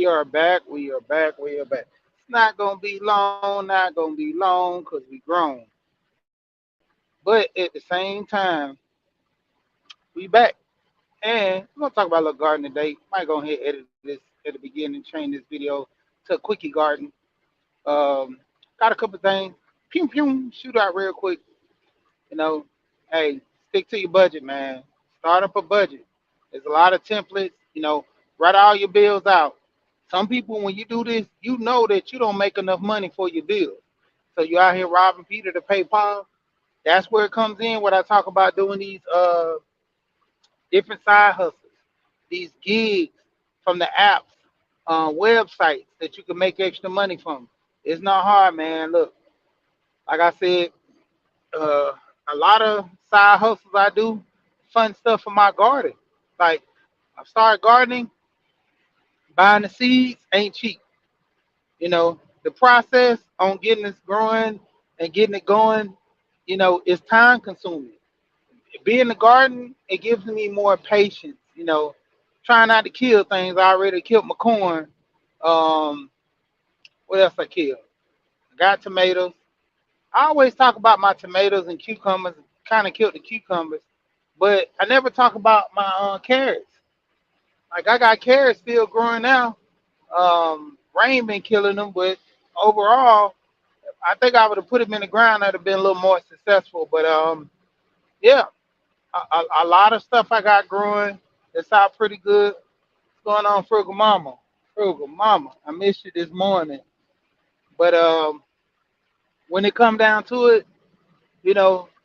are back. We are back. We are back. It's not gonna be long. Not gonna be long because we grown. But at the same time, we back. And we're gonna talk about a little garden today. Might go ahead and edit this at the beginning, change this video to a quickie garden. Um, got a couple things. Pew pew, shoot out real quick. You know, hey, stick to your budget, man. Start up a budget. There's a lot of templates. Write all your bills out. Some people, when you do this, you know that you don't make enough money for your bills. So you out here robbing Peter to pay Paul. That's where it comes in. When I talk about doing these different side hustles, these gigs from the apps, websites that you can make extra money from. It's not hard, man. Look, like I said, uh, a lot of side hustles I do, fun stuff for my garden. Like I started gardening, buying the seeds ain't cheap. The process on getting this growing and getting it going, is time consuming. Being in the garden, it gives me more patience. Trying not to kill things. I already killed my corn. Um, what else I killed? I got tomatoes. I always talk about my tomatoes and cucumbers. Kind of killed the cucumbers, but I never talk about my carrots. Like I got carrots still growing now. Rain been killing them, but overall, I think I would have put them in the ground. I'd have been a little more successful. But yeah, a lot of stuff I got growing. It's out pretty good. What's going on, Frugal Mama? Frugal Mama, I missed you this morning. But when it come down to it, a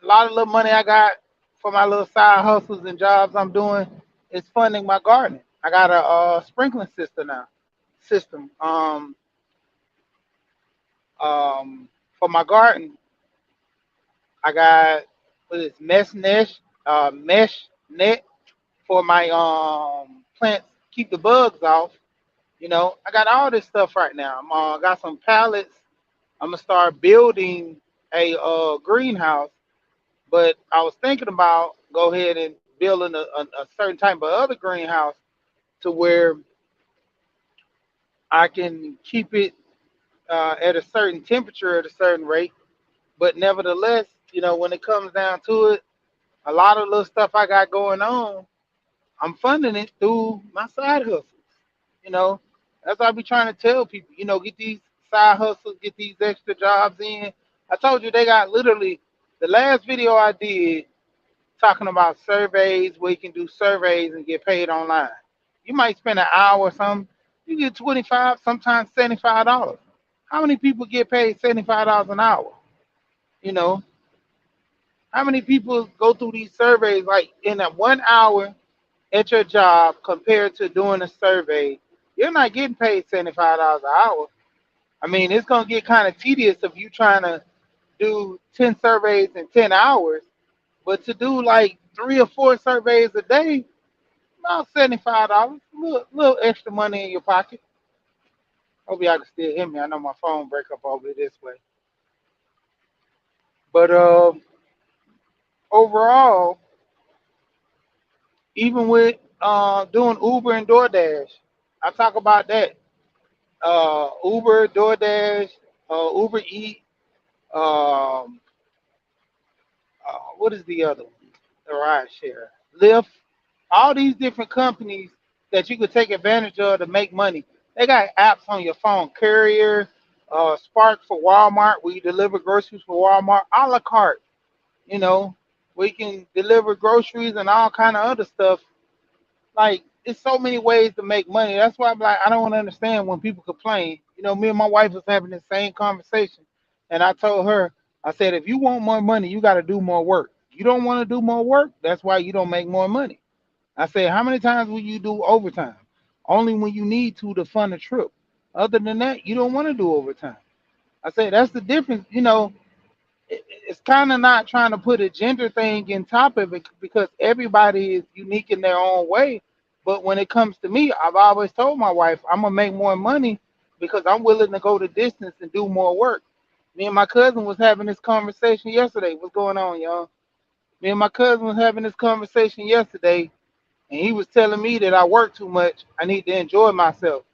lot of little money I got for my little side hustles and jobs I'm doing is funding my gardening. I got a sprinkling system now. System. For my garden, I got what is mesh net for my plants keep the bugs off. I got all this stuff right now. I got some pallets. I'm gonna start building a greenhouse, but I was thinking about go ahead and building a certain type of other greenhouse to where I can keep it at a certain temperature at a certain rate. But nevertheless, when it comes down to it, a lot of little stuff I got going on, I'm funding it through my side hustles. You know, that's what I be trying to tell people. Get these side hustles, get these extra jobs in. I told you they got literally the last video I did talking about surveys where you can do surveys and get paid online. You might spend an hour or something, you get 25, sometimes $75. How many people get paid $75 an hour? You know, how many people go through these surveys like in a 1 hour at your job compared to doing a survey? You're not getting paid $75 an hour. I mean, it's gonna get kind of tedious if you trying to do 10 surveys in 10 hours, but to do like 3 or 4 surveys a day, about $75, little extra money in your pocket. Hope y'all can still hear me. I know my phone break up over this way, but overall, even with doing Uber and DoorDash, I talk about that. Uber, DoorDash, Uber Eat. Um, what is the other one? The ride share, Lyft. All these different companies that you could take advantage of to make money. They got apps on your phone. Courier, Spark for Walmart, where you deliver groceries for Walmart, a la carte. You know, we can deliver groceries and all kind of other stuff. Like, it's so many ways to make money. That's why I'm like, I don't understand when people complain. Me and my wife was having the same conversation, and I told her, I said, if you want more money, you got to do more work. You don't want to do more work. That's why you don't make more money. I said, how many times will you do overtime? Only when you need to fund a trip. Other than that, you don't want to do overtime. I said, that's the difference. It's kind of not trying to put a gender thing in top of it because everybody is unique in their own way. But when it comes to me, I've always told my wife I'm gonna make more money because I'm willing to go the distance and do more work. Me and my cousin was having this conversation yesterday. What's going on, y'all? Me and my cousin was having this conversation yesterday, and he was telling me that I work too much. I need to enjoy myself.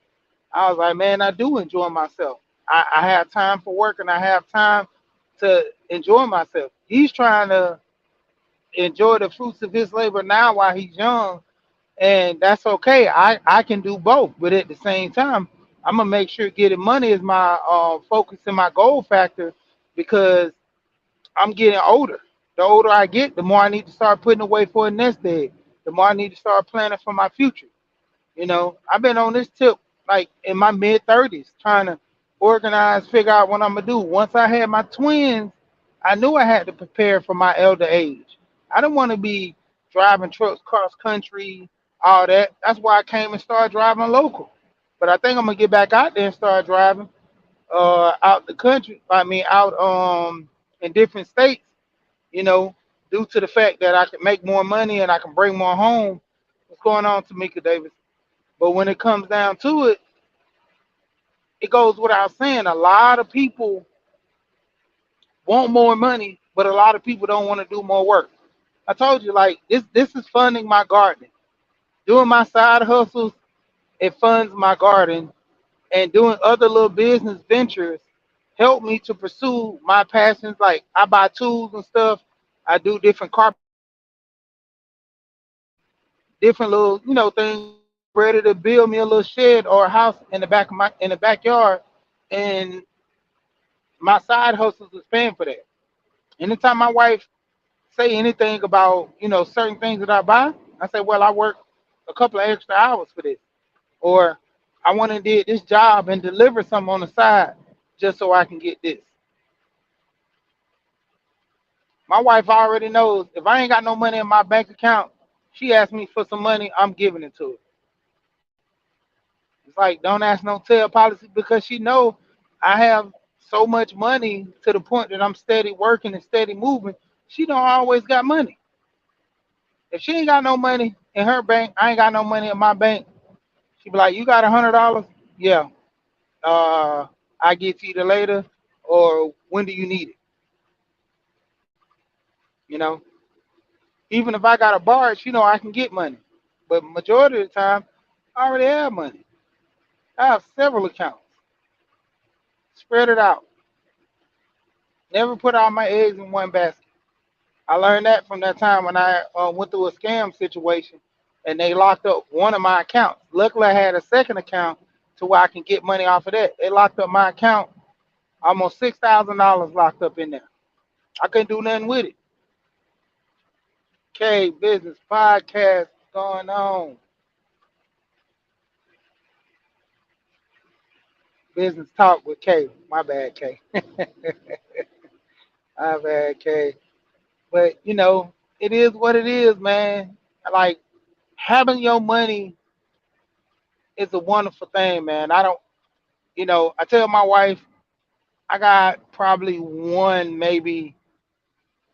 I was like, man, I do enjoy myself. I have time for work and I have time to enjoy myself. He's trying to enjoy the fruits of his labor now while he's young, and that's okay. I can do both, but at the same time, I'm gonna make sure getting money is my focus and my goal factor because I'm getting older. The older I get, the more I need to start putting away for a nest egg. The more I need to start planning for my future. I've been on this tip like in my mid 30s, trying to organize, figure out what I'm gonna do. Once I had my twins, I knew I had to prepare for my elder age. I didn't want to be driving trucks cross country, all that. That's why I came and started driving local. But I think I'm gonna get back out there and start driving out the country. I mean, out in different states. You know, due to the fact that I can make more money and I can bring more home. What's going on, Tamika Davis? But when it comes down to it, it goes without saying. A lot of people want more money, but a lot of people don't want to do more work. I told you, like this is funding my gardening. Doing my side hustles, it funds my garden, and doing other little business ventures help me to pursue my passions. Like I buy tools and stuff. I do different carpentry projects, different little things. Ready to build me a little shed or a house in the backyard, and my side hustles is paying for that. Anytime my wife say anything about certain things that I buy, I say, well, I work a couple of extra hours for this, or I went and did this job and deliver something on the side just so I can get this. My wife already knows if I ain't got no money in my bank account, she asks me for some money, I'm giving it to her. It's like don't ask no tell policy because she know I have so much money to the point that I'm steady working and steady moving. She don't always got money. If she ain't got no money in her bank, I ain't got no money in my bank. She be like, "You got $100? Yeah. Uh, I get to you later, or when do you need it? You know, even if I got a barge, I can get money. But majority of the time, I already have money. I have several accounts. Spread it out. Never put all my eggs in one basket. I learned that from that time when I went through a scam situation and they locked up one of my accounts. Luckily, I had a second account to where I can get money off of that. They locked up my account, almost $6,000 locked up in there. I couldn't do nothing with it. K Business Podcast going on. Business Talk with K. My bad, K. My bad, K. But it is what it is, man. Like having your money is a wonderful thing, man. I don't, I tell my wife I got probably one, maybe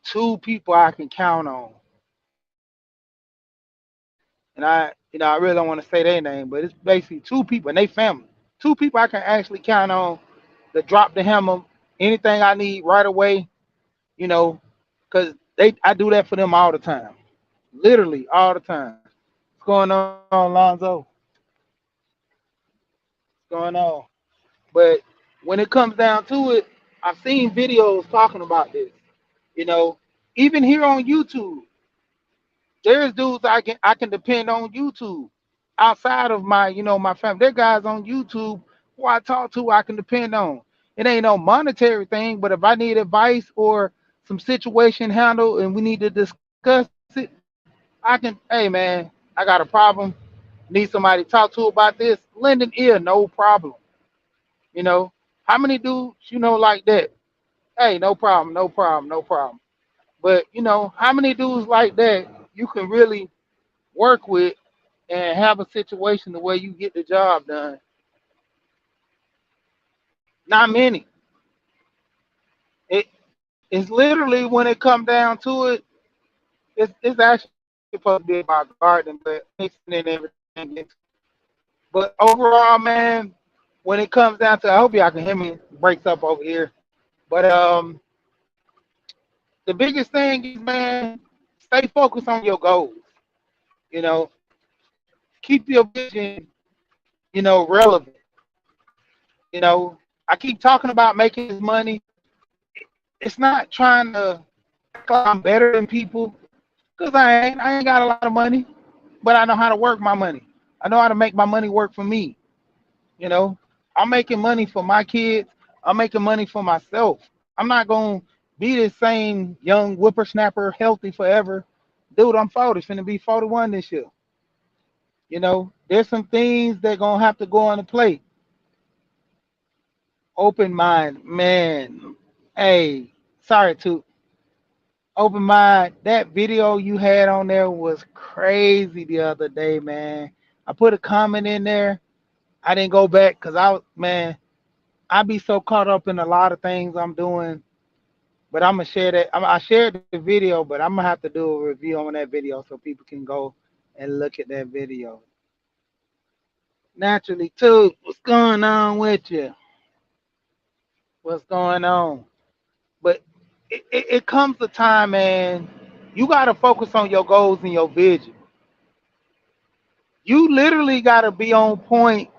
two people I can count on, and I really don't want to say their name, but it's basically two people and they family. Two people I can actually count on to drop the hammer, anything I need right away, you know, because I do that for them all the time, literally all the time. What's going on, Lonzo? What's going on? But when it comes down to it, I've seen videos talking about this. You know, even here on YouTube, there's dudes I can depend on YouTube outside of my family. There guys on YouTube who I talk to I can depend on. It ain't no monetary thing, but if I need advice or some situation handled and we need to discuss it, I can, hey man, I got a problem. Need somebody to talk to about this. Lend an ear, no problem. You know, how many dudes like that? Hey, no problem, no problem, no problem. But how many dudes like that you can really work with and have a situation the way you get the job done? Not many. It's literally when it comes down to it, it's actually supposed to be about gardening, but mixing in everything into it. But overall, man, when it comes down to, I hope y'all can hear me. It breaks up over here. But the biggest thing is, man, stay focused on your goals. You know, keep your vision, relevant. You know, I keep talking about making this money. It's not trying to act like I'm better than people, because I ain't. I ain't got a lot of money, but I know how to work my money. I know how to make my money work for me. You know, I'm making money for my kids. I'm making money for myself. I'm not gonna be the same young whippersnapper, healthy forever. Dude, I'm 40, finna be 41 this year. You know, there's some things that gonna have to go on the plate. Open mind, man. Hey, sorry to open mind. That video you had on there was crazy the other day, man. I put a comment in there. I didn't go back because man, I be so caught up in a lot of things I'm doing. But I'm gonna share that. I shared the video, but I'm gonna have to do a review on that video so people can go and look at that video. Naturally, too. What's going on with you? What's going on? But it comes a time, man. You gotta focus on your goals and your vision. You literally gotta be on point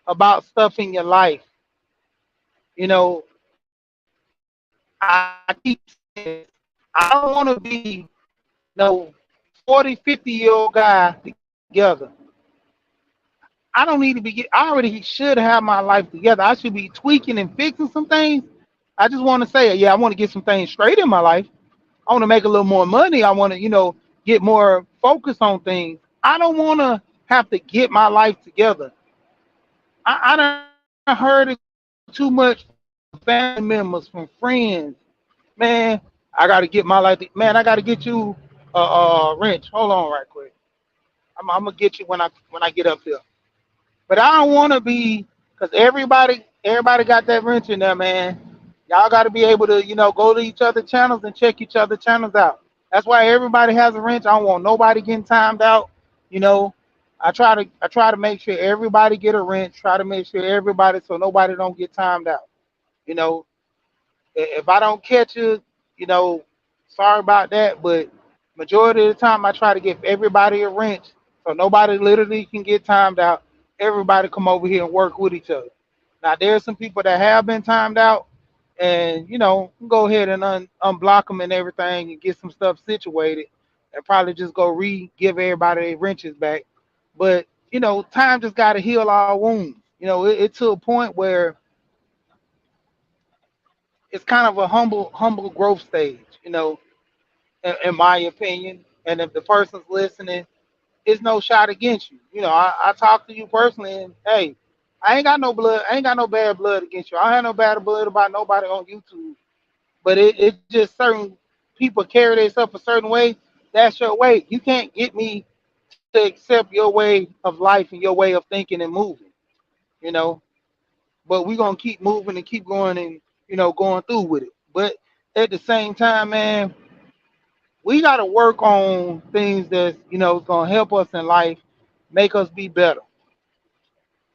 about stuff in your life. You know, I keep saying this. I don't want to be no 40, 50-year-old guy together. I don't need to be. I already should have my life together. I should be tweaking and fixing some things. I just want to say, yeah, I want to get some things straight in my life. I want to make a little more money. I want to, get more focus on things. I don't want to have to get my life together. I done heard it too much from family members, from friends. Man, I got to get my life. Man, I got to get you wrench. Hold on, right quick. I'm gonna get you when I get up here. But I don't want to be, because everybody got that wrench in there, man. Y'all got to be able to, go to each other channels and check each other channels out. That's why everybody has a wrench. I don't want nobody getting timed out. You know, I try to make sure everybody get a wrench. Try to make sure everybody, so nobody don't get timed out. You know, if I don't catch you, you know, sorry about that. But majority of the time, I try to give everybody a wrench so nobody literally can get timed out. Everybody come over here and work with each other. Now there's some people that have been timed out, and go ahead and unblock them and everything and get some stuff situated, and probably just go give everybody their wrenches back. But time just got to heal our wounds. It's to a point where it's kind of a humble growth stage, in my opinion. And if the person's listening, it's no shot against you. I talk to you personally, and hey, I ain't got no blood. I ain't got no bad blood against you. I don't have no bad blood about nobody on YouTube. But it's just certain people carry themselves a certain way. That's your way. You can't get me to accept your way of life and your way of thinking and moving. You know, but we're gonna keep moving and keep going and going through with it. But at the same time, man, we gotta work on things that's gonna help us in life, make us be better.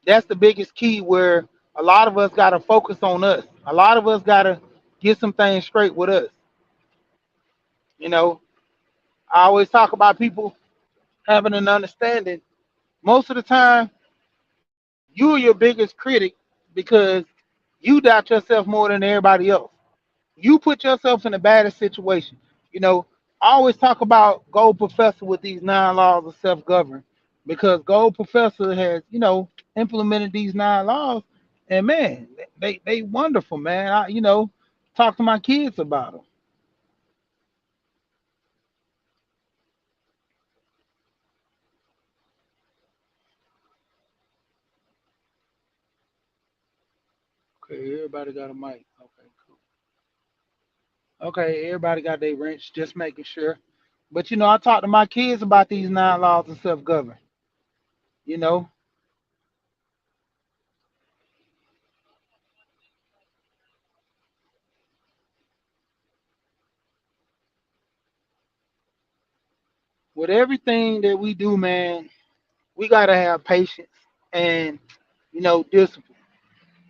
That's the biggest key where a lot of us gotta focus on us. A lot of us gotta get some things straight with us. You know, I always talk about people having an understanding. Most of the time, you are your biggest critic because you doubt yourself more than everybody else. You put yourself in the baddest situation. You know, I always talk about Gold Professor with these 9 laws of self-government because Gold Professor has, implemented these 9 laws, and man, they wonderful, man. I, talk to my kids about them. Okay, everybody got a mic. Okay, cool. Okay, everybody got their wrench. Just making sure. But I talk to my kids about these 9 laws of self-government. You know, with everything that we do, man, we gotta have patience and discipline.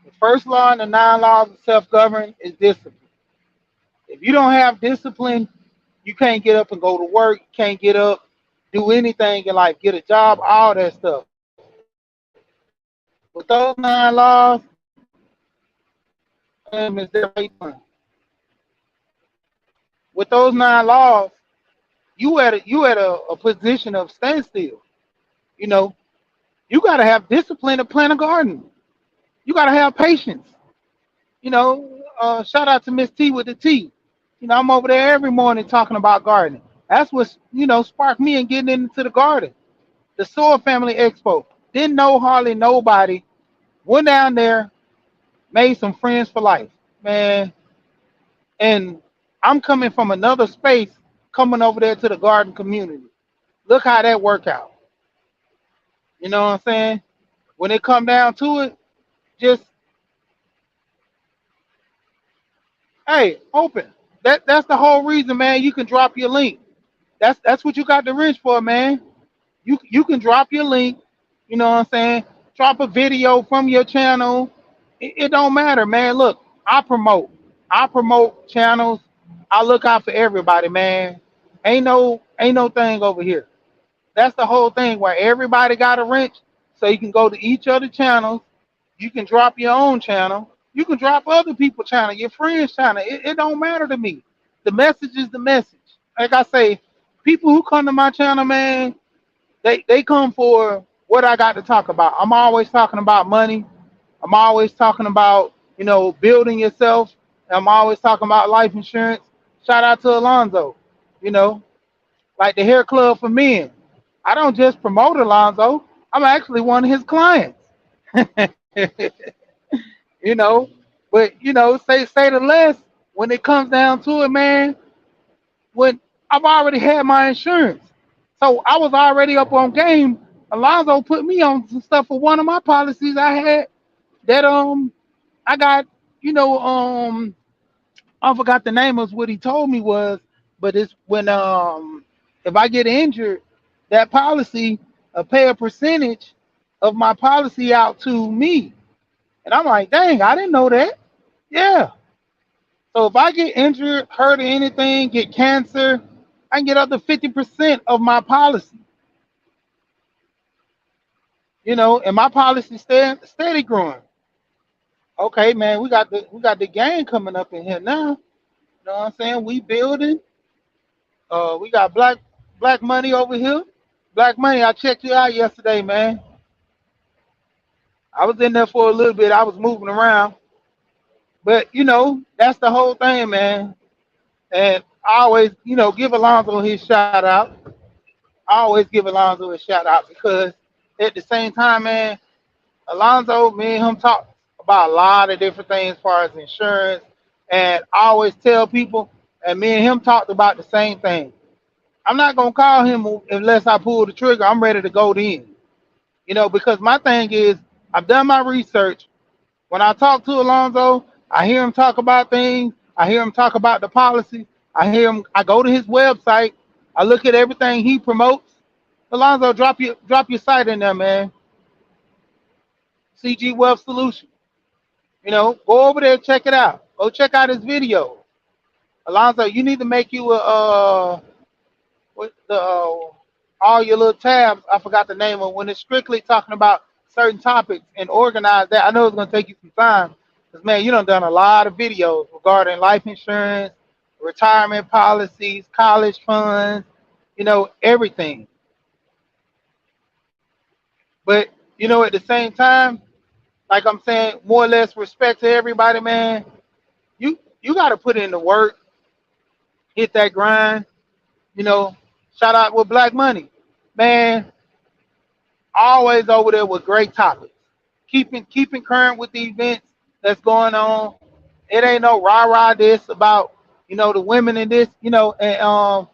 The first law in the 9 laws of self-government is discipline. If you don't have discipline, you can't get up and go to work. You can't get up, do anything in life, get a job, all that stuff. With those 9 laws, is that how you doing? With those 9 laws, you at a position of standstill. You know, you gotta have discipline to plant a garden. You gotta have patience. Shout out to Miss T with the T. I'm over there every morning talking about gardening. That's what sparked me in getting into the garden. The Soil Family Expo. Didn't know hardly nobody. Went down there, made some friends for life, man. And I'm coming from another space, coming over there to the garden community. Look how that worked out. You know what I'm saying? When it come down to it, just hey, open. That's the whole reason, man. You can drop your link. That's what you got the wrench for, man. You can drop your link. You know what I'm saying? Drop a video from your channel. It don't matter, man. Look, I promote. I promote channels. I look out for everybody, man. Ain't no thing over here. That's the whole thing where everybody got a wrench, so you can go to each other channels. You can drop your own channel. You can drop other people's channel, your friends' channel. It don't matter to me. The message is the message. Like I say, people who come to my channel, man, they come for what I got to talk about. I'm always talking about money. I'm always talking about, building yourself. I'm always talking about life insurance. Shout out to Alonzo, you know, like the hair club for men. I don't just promote Alonzo. I'm actually one of his clients. you know, but say the less when it comes down to it, man. When I've already had my insurance, so I was already up on game. Alonzo put me on some stuff for one of my policies I had that I got you know I forgot the name of what he told me was, but it's when if I get injured, that policy pay a percentage of my policy out to me, and I'm like, dang, I didn't know that. Yeah. So if I get injured, hurt, or anything, get cancer, I can get up to 50% of my policy. And my policy steady growing. Okay, man, we got the gang coming up in here now. You know what I'm saying? We building. We got black money over here. Black money. I checked you out yesterday, man. I was in there for a little bit. I was moving around, but that's the whole thing, man. And I always, give Alonzo his shout out. I always give Alonzo a shout out because at the same time, man, Alonzo, me and him talk about a lot of different things as far as insurance. And I always tell people, and me and him talked about the same thing. I'm not gonna call him unless I pull the trigger. I'm ready to go in. Because my thing is I've done my research. When I talk to Alonzo, I hear him talk about things. I hear him talk about the policy. I go to his website. I look at everything he promotes. Alonzo, drop your site in there, man. CG Wealth Solution. Go over there, check it out. Go check out his video. Alonzo, you need to make you with the all your little tabs. I forgot the name of when it's strictly talking about certain topics and organize that. I know it's gonna take you some time, because man, you done a lot of videos regarding life insurance, retirement policies, college funds, everything. But at the same time, like I'm saying, more or less respect to everybody, man. You got to put in the work, hit that grind. You know, Shout out with Black Money, man. Always over there with great topics, keeping current with the events that's going on. It ain't no rah rah this about the women in this, and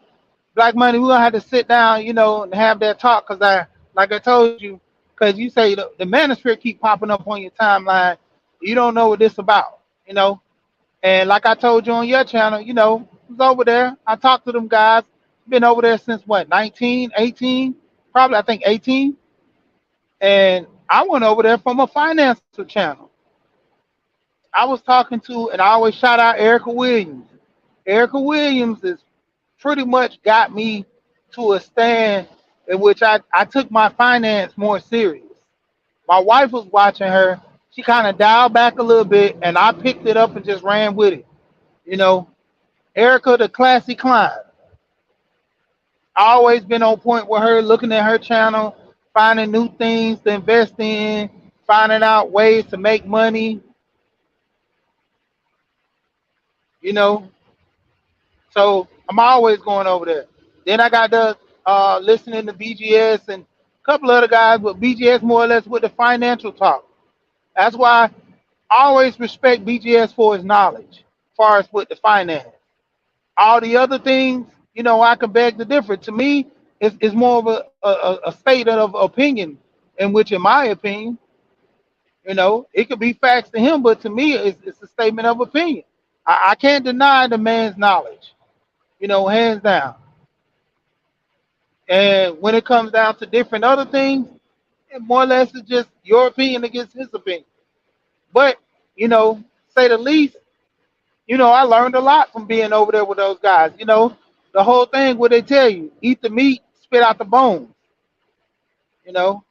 Black Money. We're gonna have to sit down, and have that talk, because like I told you, because you say the manuscript keep popping up on your timeline. You don't know what this about, And like I told you on your channel, I was over there. I talked to them guys. Been over there since what, 19, 18? Probably, I think 18. And I went over there from a financial channel. I was talking to, and I always shout out Erica Williams. Erica Williams is pretty much got me to a stand in which I took my finance more serious. My wife was watching her. She kind of dialed back a little bit, and I picked it up and just ran with it. You know, Erica, the classy climb. I always been on point with her, looking at her channel, finding new things to invest in, finding out ways to make money. You know, so I'm always going over there. Then I got the listening to BGS and a couple other guys, but BGS more or less with the financial talk. That's why I always respect BGS for his knowledge, as far as with the finance. All the other things, I can beg to differ. To me, it's more of a state of opinion, in which, in my opinion, it could be facts to him, but to me, it's a statement of opinion. I can't deny the man's knowledge, hands down. And when it comes down to different other things, it more or less is just your opinion against his opinion. But, say the least, I learned a lot from being over there with those guys. The whole thing, what they tell you, eat the meat, spit out the bones, you know.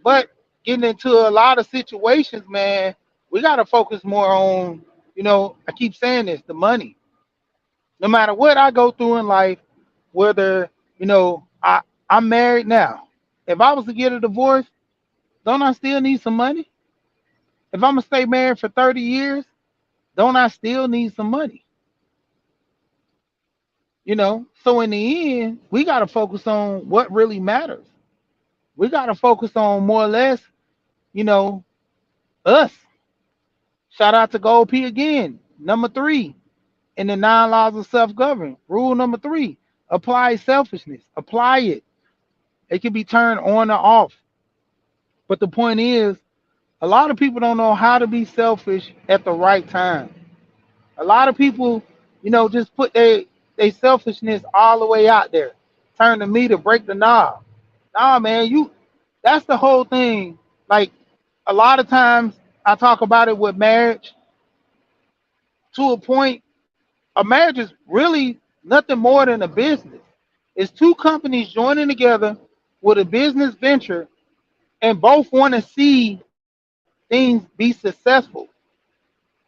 But getting into a lot of situations, man, we got to focus more on, I keep saying this, the money. No matter what I go through in life, whether, I'm married now. If I was to get a divorce, don't I still need some money? If I'm going to stay married for 30 years, don't I still need some money? So in the end, we got to focus on what really matters. We got to focus on more or less, you know, us. Shout out to Gold P again. Number 3 in the 9 laws of self-government. Rule number 3, apply selfishness. Apply it. It can be turned on or off. But the point is, a lot of people don't know how to be selfish at the right time. A lot of people, just put their selfishness all the way out there. Turn the meter, break the knob. Nah, man, that's the whole thing. Like, a lot of times I talk about it with marriage to a point. A marriage is really nothing more than a business. It's two companies joining together with a business venture, and both want to see things be successful.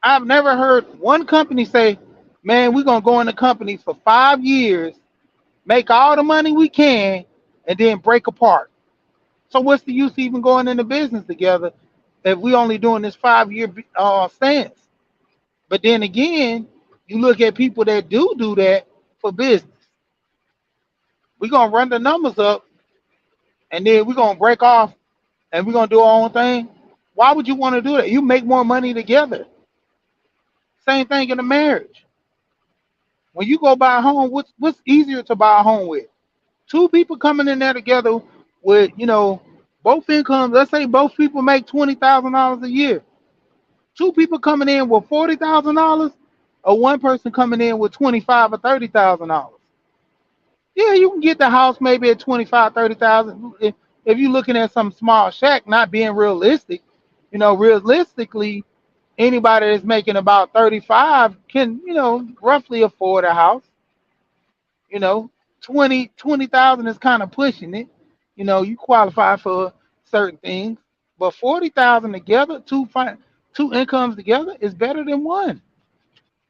I've never heard one company say, man, we're going to go in the company for 5 years, make all the money we can, and then break apart. So what's the use even going into business together if we only doing this 5 year stance? But then again, you look at people that do that for business. We're going to run the numbers up, and then we're going to break off, and we're going to do our own thing. Why would you want to do that? You make more money together. Same thing in a marriage. When you go buy a home, what's easier to buy a home with? Two people coming in there together with, both incomes. Let's say both people make $20,000 a year. Two people coming in with $40,000, or one person coming in with $25,000 or $30,000. Yeah, you can get the house maybe at 25, 30,000. If you're looking at some small shack, not being realistic, realistically, anybody that's making about 35 can, roughly afford a house. You know, 20,000 is kind of pushing it. You qualify for certain things, but 40,000 together, two incomes together is better than one.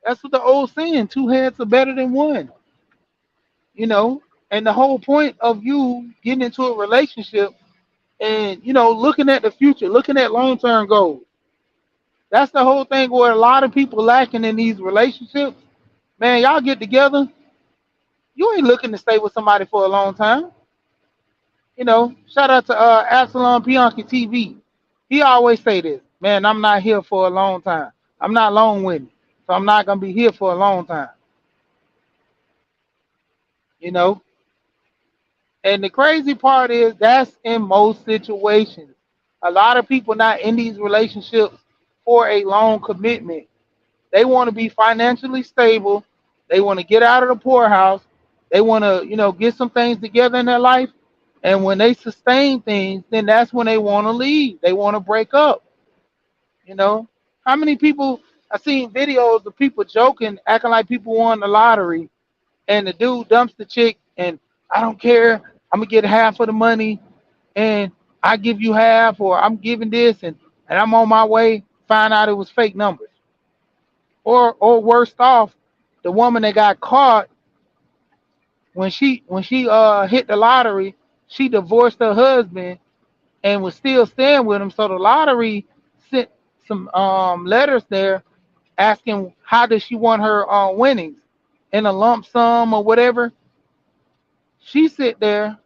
That's what the old saying: two heads are better than one. You know, and the whole point of you getting into a relationship and looking at the future, looking at long-term goals. That's the whole thing where a lot of people lacking in these relationships. Man, y'all get together, you ain't looking to stay with somebody for a long time. Shout out to Absalom Bianchi TV. He always say this, man, I'm not here for a long time. I'm not long winded. So I'm not gonna be here for a long time. You know? And the crazy part is that's in most situations. A lot of people not in these relationships for a long commitment. They want to be financially stable. They want to get out of the poorhouse. They want to, get some things together in their life. And when they sustain things, then that's when they want to leave. They want to break up. You know, how many people I've seen videos of people joking, acting like people won the lottery, and the dude dumps the chick, and I don't care. I'm gonna get half of the money, and I give you half, or I'm giving this, and and I'm on my way, find out it was fake numbers. Or worst off, the woman that got caught when she hit the lottery, she divorced her husband and was still staying with him. So the lottery sent some letters there asking how does she want her winnings in a lump sum or whatever. She sit there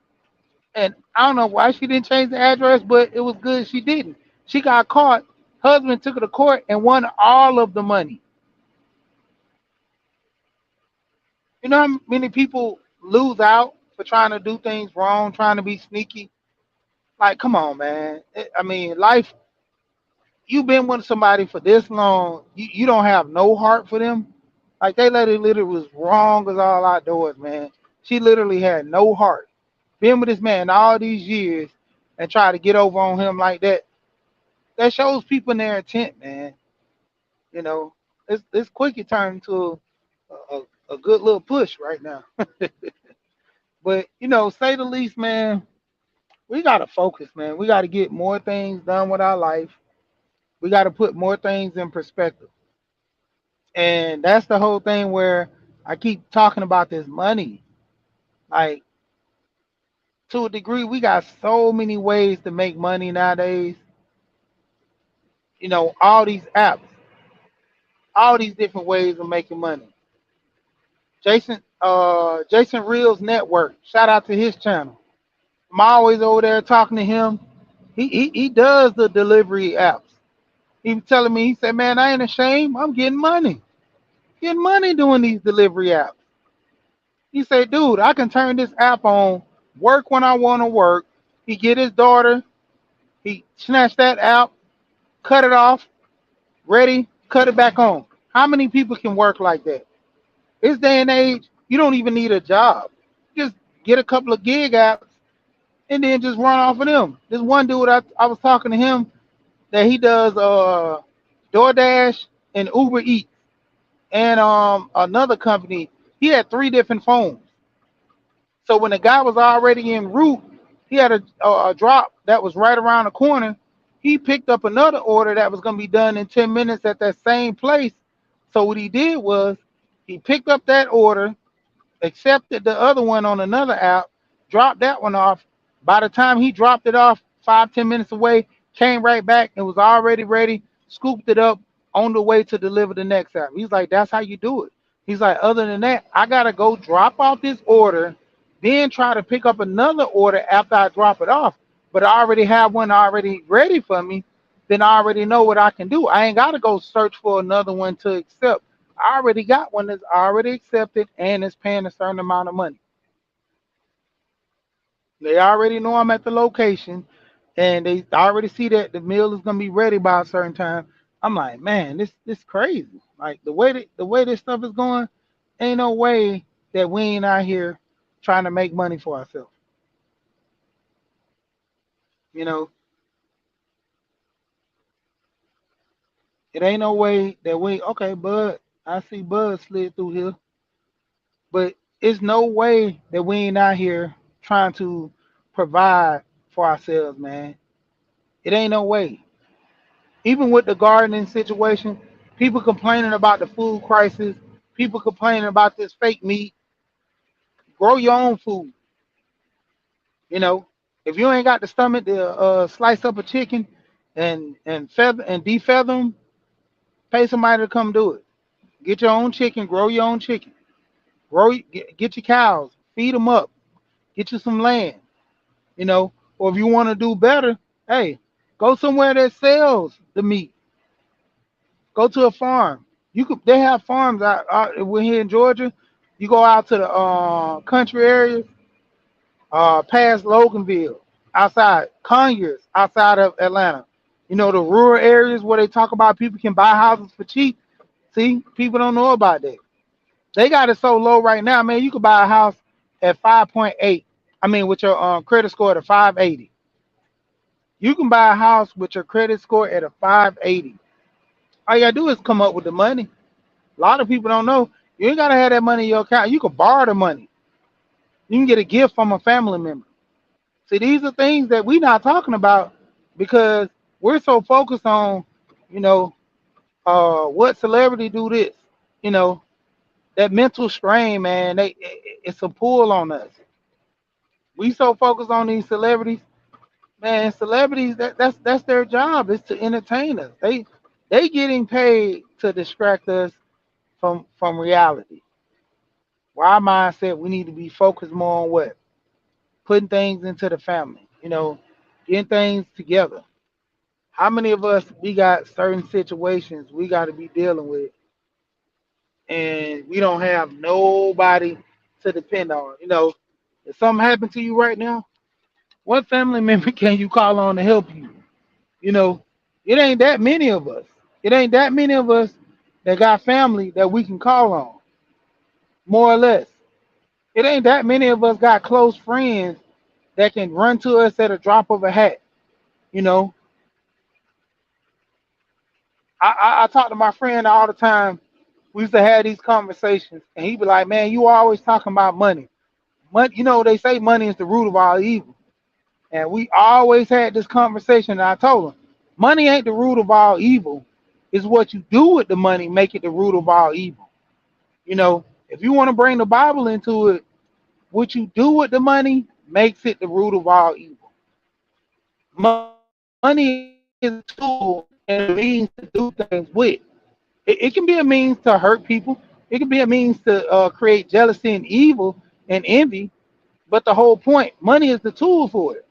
and I don't know why she didn't change the address, but it was good she didn't. She got caught. Husband took her to court and won all of the money. You know how many people lose out for trying to do things wrong, trying to be sneaky? Like, come on, man. I mean, life, you've been with somebody for this long, you don't have no heart for them. Like, they let it literally was wrong as all outdoors, man. She literally had no heart. Been with this man all these years and try to get over on him like that. That shows people in their intent, man. You know, this Quickie turned into a good little push right now. But, say the least, man, we got to focus, man. We got to get more things done with our life. We got to put more things in perspective. And that's the whole thing where I keep talking about this money. Like, to a degree, we got so many ways to make money nowadays. All these apps, all these different ways of making money. Jason Reels Network, shout out to his channel. I'm always over there talking to him. He does the delivery apps. He was telling me, he said, man, I ain't ashamed. I'm getting money. Getting money doing these delivery apps. He said, dude, I can turn this app on, work when I want to work. He get his daughter, he snatch that app, cut it off, ready, cut it back on. How many people can work like that? This day and age, you don't even need a job. Just get a couple of gig apps and then just run off of them. This one dude, I was talking to him that he does DoorDash and Uber Eats and another company. He had three different phones. So when the guy was already en route, he had a drop that was right around the corner. He picked up another order that was going to be done in 10 minutes at that same place. So what he did was he picked up that order, accepted the other one on another app, dropped that one off. By the time he dropped it off 5, 10 minutes away, came right back and was already ready, scooped it up on the way to deliver the next app. He's like, that's how you do it. He's like, other than that, I gotta go drop off this order, then try to pick up another order after I drop it off. But I already have one already ready for me, then I already know what I can do. I ain't gotta go search for another one to accept. I already got one that's already accepted and is paying a certain amount of money. They already know I'm at the location and they already see that the meal is gonna be ready by a certain time. I'm like, man, this crazy. Like the way this stuff is going, ain't no way that we ain't out here trying to make money for ourselves. You know, it ain't no way that we okay, Bud. I see Bud slid through here, but it's no way that we ain't out here trying to provide for ourselves, man. It ain't no way. Even with the gardening situation, people complaining about the food crisis, people complaining about this fake meat. Grow your own food. You know, if you ain't got the stomach to slice up a chicken and feather and defeather them, pay somebody to come do it. Get your own chicken, grow your own chicken, get your cows, feed them up, get you some land. Or if you want to do better, hey, go somewhere that sells the meat. Go to a farm. They have farms out we're here in Georgia. You go out to the country areas, past Loganville, outside Conyers, outside of Atlanta. The rural areas where they talk about people can buy houses for cheap. See, people don't know about that. They got it so low right now, man. You could buy a house at 5.8. I mean, with your credit score at a 580. You can buy a house with your credit score at a 580. All you gotta do is come up with the money. A lot of people don't know. You ain't gotta have that money in your account. You can borrow the money. You can get a gift from a family member. See, these are things that we not talking about because We're so focused on, you know, what celebrity do this, you know, that mental strain, man. It's a pull on us. We so focused on these celebrities, man. Celebrities, that's their job is to entertain us. They getting paid to distract us from reality. Where our mindset, we need to be focused more on what putting things into the family, getting things together. How many of us we got certain situations we got to be dealing with, and we don't have nobody to depend on? If something happened to you right now, what family member can you call on to help you? You know, it ain't that many of us. It ain't that many of us that got family that we can call on, more or less. It ain't that many of us got close friends that can run to us at a drop of a hat. You know, I talk to my friend all the time. We used to have these conversations, and he'd be like, "Man, you always talking about money. Money, they say money is the root of all evil." And we always had this conversation. And I told him, money ain't the root of all evil. It's what you do with the money make it the root of all evil. If you want to bring the Bible into it, what you do with the money makes it the root of all evil. Money is a tool and a means to do things with. It can be a means to hurt people. It can be a means to create jealousy and evil and envy. But the whole point, money is the tool for it.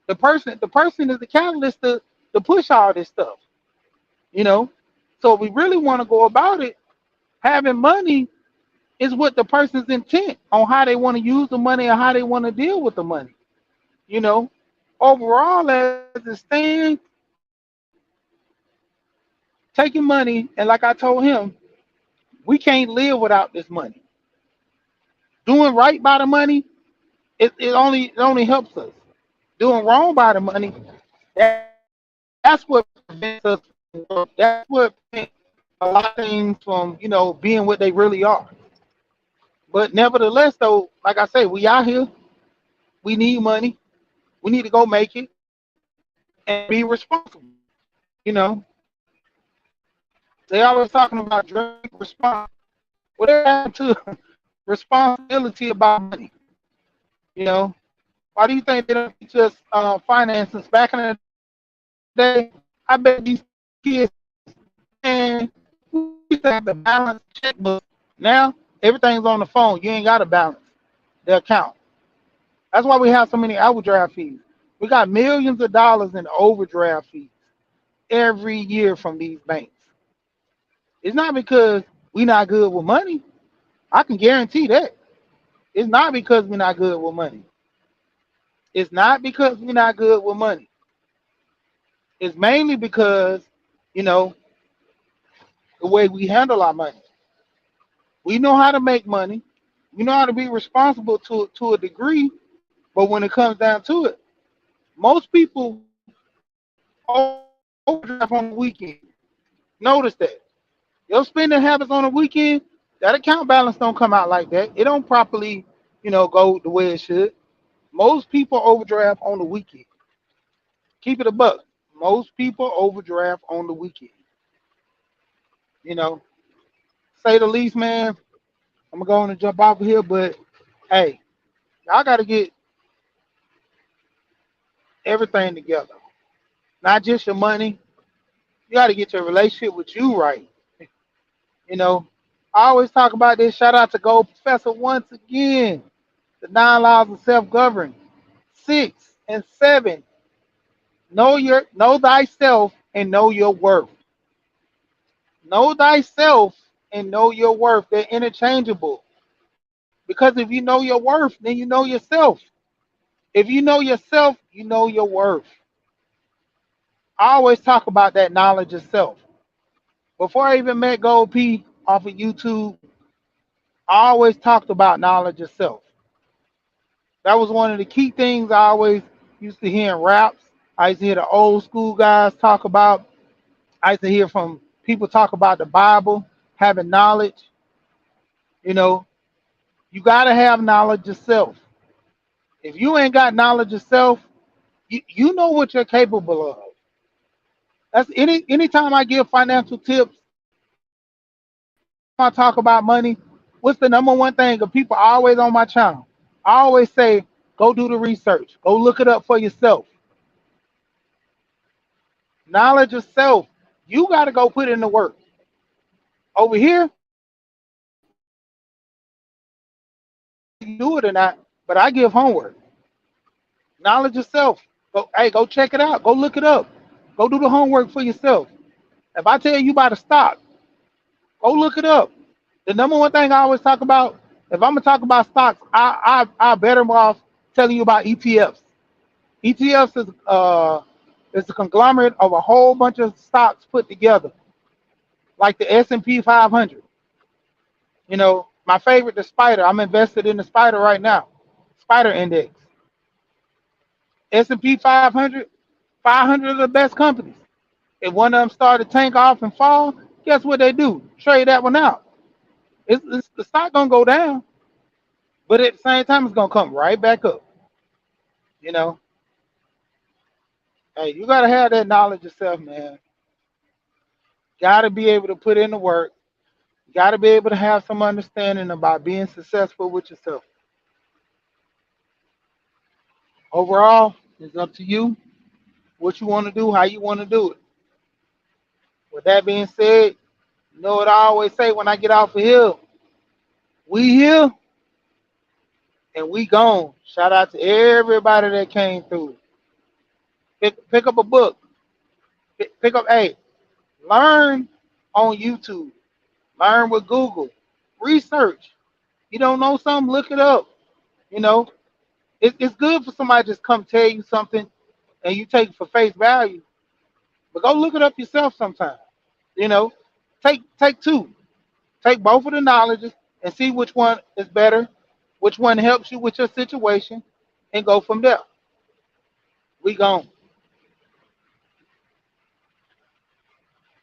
The person is the catalyst to push all this stuff. You know. So if we really want to go about it, having money is what the person's intent on how they want to use the money or how they want to deal with the money. You know. Overall, as it stands, taking money, and like I told him, we can't live without this money. Doing right by the money, it only helps us. Doing wrong by the money, that's what prevents us from growth. That's what prevents a lot of things from being what they really are. But nevertheless, though, like I say, we out here, we need money, we need to go make it and be responsible. You know, they always talking about drink responsible. Whatever happened to responsibility about money? You know, why do you think they don't teach us finances back in the day? I bet these kids, man, we used to have to balance checkbooks. Now everything's on the phone. You ain't got to balance the account. That's why we have so many overdraft fees. We got millions of dollars in overdraft fees every year from these banks. It's not because we not good with money. I can guarantee that. It's not because we're not good with money. It's not because we're not good with money. It's mainly because, you know, the way we handle our money. We know how to make money. We know how to be responsible to a degree, but when it comes down to it, most people overdraft on the weekend. Notice that. Your spending habits on the weekend, that account balance don't come out like that. It don't properly, go the way it should. Most people overdraft on the weekend. Keep it a buck. Most people overdraft on the weekend. You know, say the least, man. I'm gonna go on and jump off of here, but hey, y'all got to get everything together. Not just your money. You got to get your relationship with you right. You know, I always talk about this. Shout out to Gold Professor once again. The 9 laws of self-governance. 6 and 7. Know thyself and know your worth. Know thyself and know your worth. They're interchangeable. Because if you know your worth, then you know yourself. If you know yourself, you know your worth. I always talk about that knowledge of self. Before I even met Gold P off of YouTube, I always talked about knowledge of self. That was one of the key things I always used to hear in raps. I used to hear the old school guys talk about. I used to hear from people talk about the Bible, having knowledge. You know, you got to have knowledge of self. If you ain't got knowledge of self, you know what you're capable of. That's anytime I give financial tips, anytime I talk about money, what's the number one thing of people always on my channel? I always say, go do the research. Go look it up for yourself. Knowledge of self. You got to go put in the work. Over here, you do it or not, but I give homework. Knowledge of self. Go, hey, go check it out. Go look it up. Go do the homework for yourself. If I tell you about a stock, go look it up. The number one thing I always talk about, if I'm gonna talk about stocks, I better off telling you about ETFs. ETFs is a conglomerate of a whole bunch of stocks put together, like the S&P 500. My favorite, the Spider. I'm invested in the Spider right now. Spider Index. S&P 500. 500 of the best companies. If one of them start to tank off and fall, guess what they do? Trade that one out. The stock gonna go down, but at the same time, it's gonna come right back up. You know, hey, you gotta have that knowledge yourself, man. Gotta be able to put in the work. Gotta be able to have some understanding about being successful with yourself. Overall, it's up to you what you want to do, how you want to do it. With that being said, you know what I always say when I get off of here? We here and we gone. Shout out to everybody that came through. Pick up a book. Pick up, hey, learn on YouTube. Learn with Google. Research. You don't know something, look it up. You know, it's good for somebody to just come tell you something and you take it for face value, but go look it up yourself sometime. You know, take two. Take both of the knowledges and see which one is better, which one helps you with your situation, and go from there. We gone.